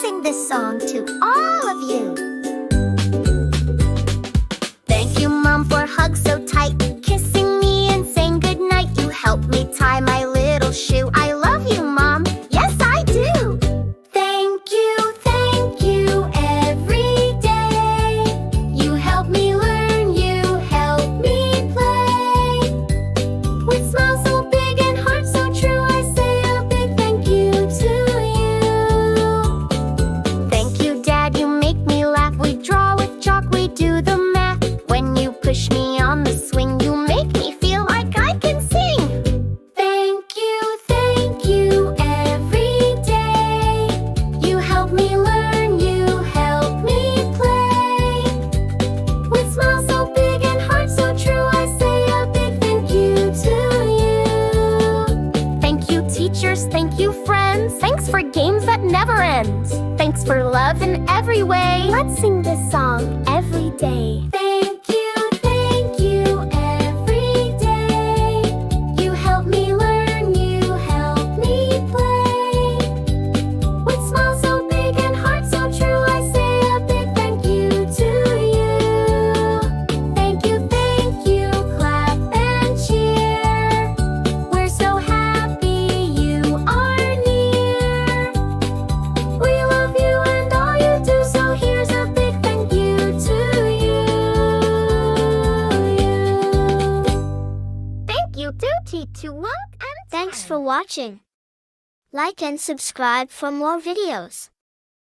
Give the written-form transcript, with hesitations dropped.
sing this song to all of you. Thank you, Mom, for hugs so tight, kissing me and saying goodnight. You helped me tie my little shoe. I love you, Mom. Yes, I do. Thank you every day. You help me learn, you help me play. With smiles so big and hearts so true, I say a big thank you to you. Thank you, Dad, you make me laugh. We draw with chalk, we do the math. When you push me on the swing, you make me feel like I can sing. Thank you every day. You help me learn, you help me play. With smiles so big and hearts so true, I say a big thank you to you. Thank you, teachers, thank you, friends. Thanks for games that never end. Thanks for love in every way. Let's sing this song every day. Thank you every day. You help me learn, you help me play. With smiles so big and hearts so true, I say a big thank you to you. Thank you, clap and cheer. We're so happy you are near. We love you and all you do, so here's a big thank you to you. Thank you, Duty to Luck and Thanks for watching. Like and subscribe for more videos.